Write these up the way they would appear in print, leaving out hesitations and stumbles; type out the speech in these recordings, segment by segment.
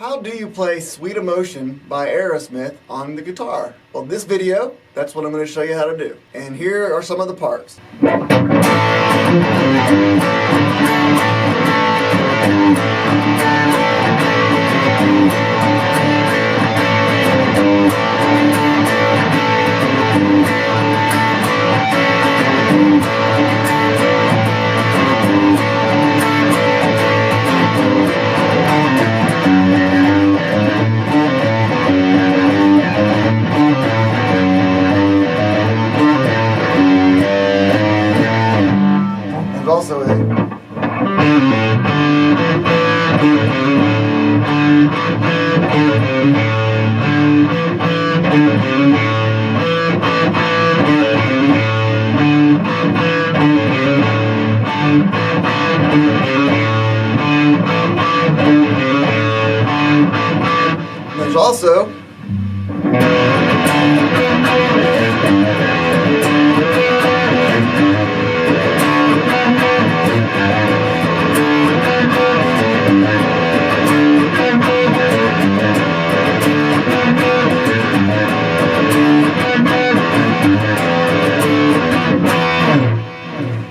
How do you play Sweet Emotion by Aerosmith on the guitar? Well, this video, that's what I'm going to show you how to do. And here are some of the parts. Also a there's also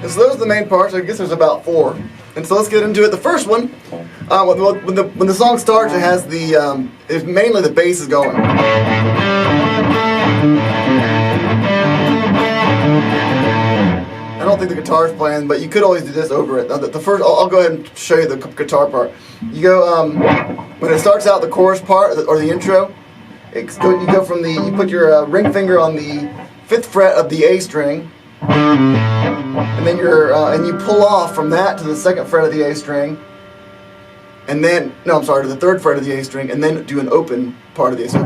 so those are the main parts. I guess there's about 4. And so let's get into it. The first one, when the song starts, it has the, it's mainly the bass is going. I don't think the guitar's playing, but you could always do this over it. The first, I'll go ahead and show you the guitar part. You go, when it starts out, the chorus part, or the intro, you go from you put your ring finger on the 5th fret of the A string, and then and you pull off from that to the 2nd fret of the A string, and then, no, I'm sorry, to the 3rd fret of the A string, and then do an open part of the A string.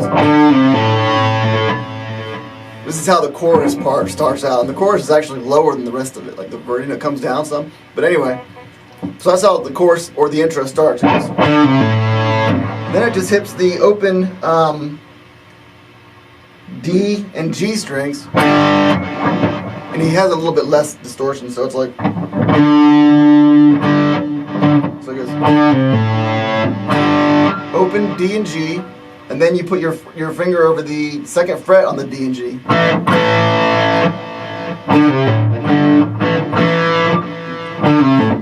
This is how the chorus part starts out, and the chorus is actually lower than the rest of it, like the version, it comes down some. But anyway, so that's how the chorus or the intro starts. Then it just hits the open D and G strings, and he has a little bit less distortion, so it's like, so it goes open D and G, and then you put your finger over the 2nd fret on the D and G.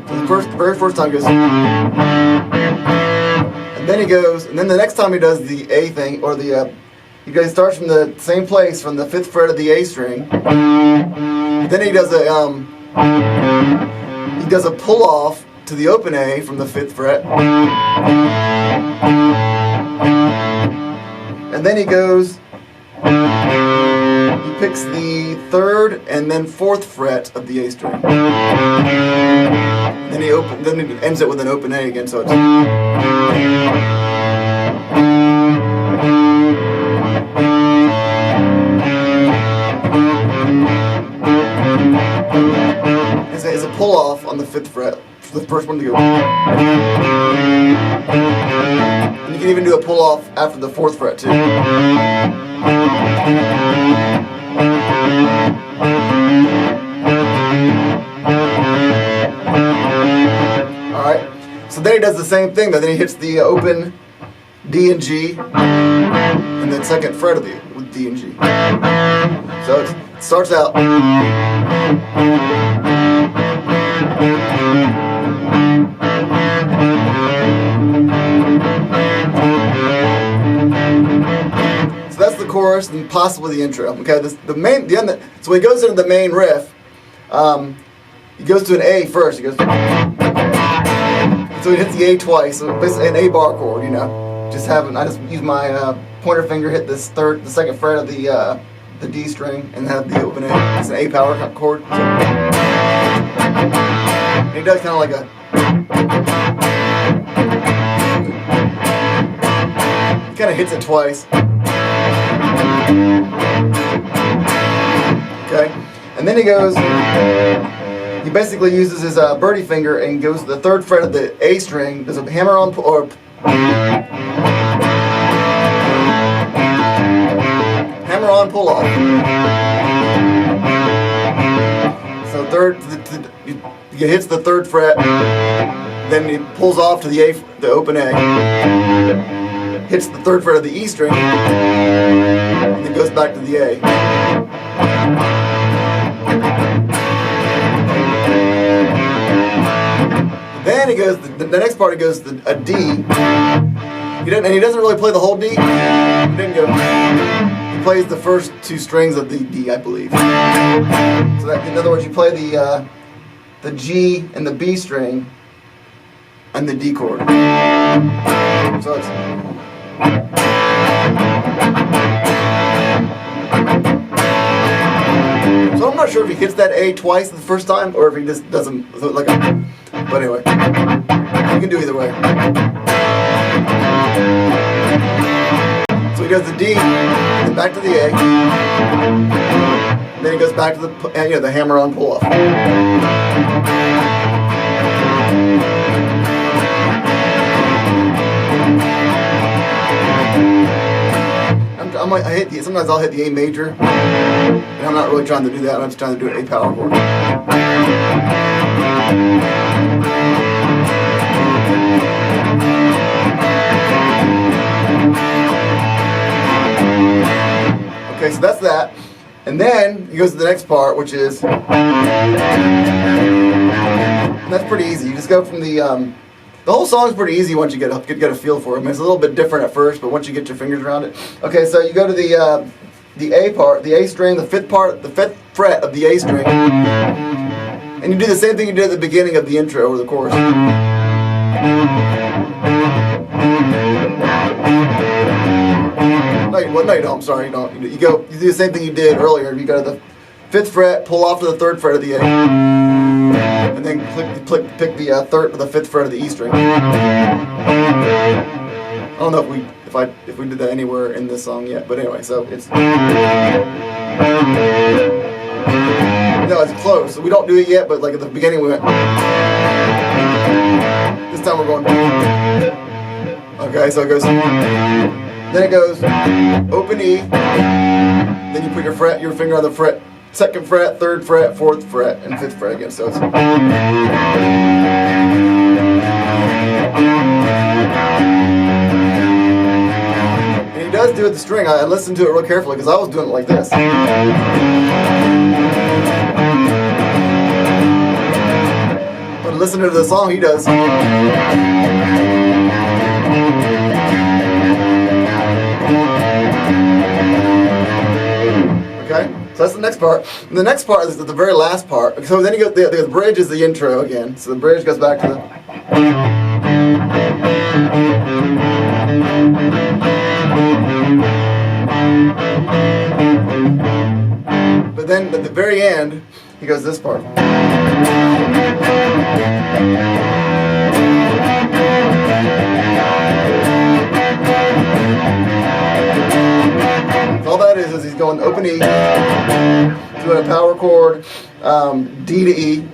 So the very first time he goes, and then he goes, and then the next time he does the A thing, or the he starts from the same place, from the 5th fret of the A string. Then he does a pull off to the open A from the 5th fret. And then he goes, he picks the 3rd and then 4th fret of the A string. Then he ends it with an open A again, so it's it's a pull off on the 5th fret for the first one to go. And you can even do a pull off after the 4th fret too. Alright, so then he does the same thing, but then he hits the open D and G and then 2nd fret of with D and G. So it starts out. So that's the chorus and possibly the intro. Okay, so when he goes into the main riff, he goes to an A first. He goes, so he hits the A twice, so basically an A bar chord. You know, I just use my pointer finger, hit the 2nd fret of the D string, and have the open A. It's an A power chord. So, and he does kind of like a. He kind of hits it twice. Okay, and then he goes. He basically uses his birdie finger and goes to the 3rd fret of the A string. Does a hammer on or hammer on pull off. So he hits the 3rd fret, then he pulls off to the open A. hits the 3rd fret of the E string, and then goes back to the A. Then he goes, the next part he goes to a D. And he doesn't really play the whole D. He plays the first 2 strings of the D, I believe. So that, in other words, you play the G and the B string and the D chord. So it's so I'm not sure if he hits that A twice the first time or if he just doesn't like a, but anyway, you can do either way. So he does the D, then back to the A, then he goes back to the hammer-on pull-off. Sometimes I'll hit the A major, and I'm not really trying to do that. I'm just trying to do an A power chord. Okay, so that's that. And then he goes to the next part, which is, and that's pretty easy. You just go from the whole song is pretty easy once you get a feel for it. I mean, it's a little bit different at first, but once you get your fingers around it. Okay, so you go to the A part, the A string, the 5th part, the 5th fret of the A string, and you do the same thing you did at the beginning of the intro or the chorus. No, you don't. I'm sorry, you don't. You do the same thing you did earlier. You go to the 5th fret, pull off to the 3rd fret of the A, and then pick the 5th fret of the E string. I don't know if we did that anywhere in this song yet, but anyway, so it's no, it's close. So we don't do it yet, but like at the beginning we went. This time we're going. Okay, so it goes. Then it goes open E. Then you put your finger on the fret, 2nd fret, 3rd fret, 4th fret, and 5th fret again. So it's. And he does do it the string. I listened to it real carefully because I was doing it like this. But listen to the song he does. Okay, so that's the next part. And the next part is the very last part. So then you go. The bridge is the intro again. So the bridge goes back to the. But then at the very end, he goes this part. All that is he's going open E, doing a power chord, D to E,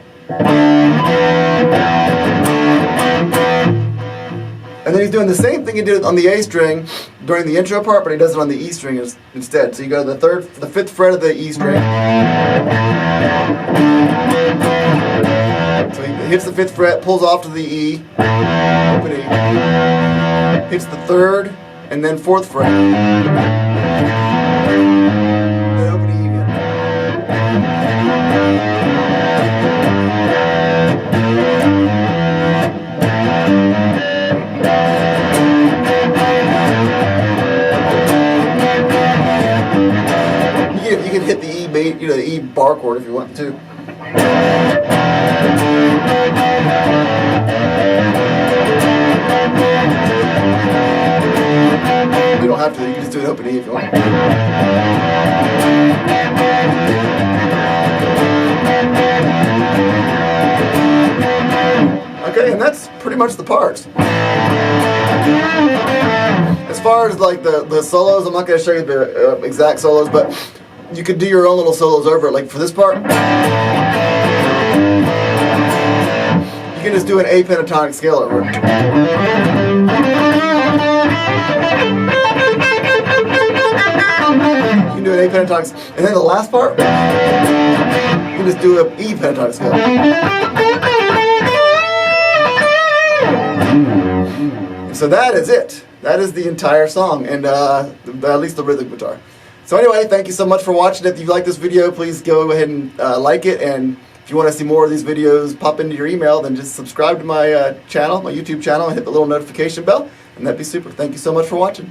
and then he's doing the same thing he did on the A string during the intro part, but he does it on the E string instead. So you go to the 5th fret of the E string. So he hits the 5th fret, pulls off to the E, open E, hits the 3rd, and then 4th fret. Then open E again. You can hit the E the E bar chord if you want to. You don't have to. You can just do an open E if you want. Okay, and that's pretty much the parts. As far as like the solos, I'm not going to show you the exact solos, but you could do your own little solos over it. Like for this part, you can just do an A pentatonic scale over it. You can do an A pentatonic, and then the last part, you can just do an E pentatonic scale. So that is it. That is the entire song, and at least the rhythm guitar. So anyway, thank you so much for watching. If you like this video, please go ahead and like it, and if you want to see more of these videos pop into your email, then just subscribe to my channel, my YouTube channel, and hit the little notification bell, and that'd be super. Thank you so much for watching.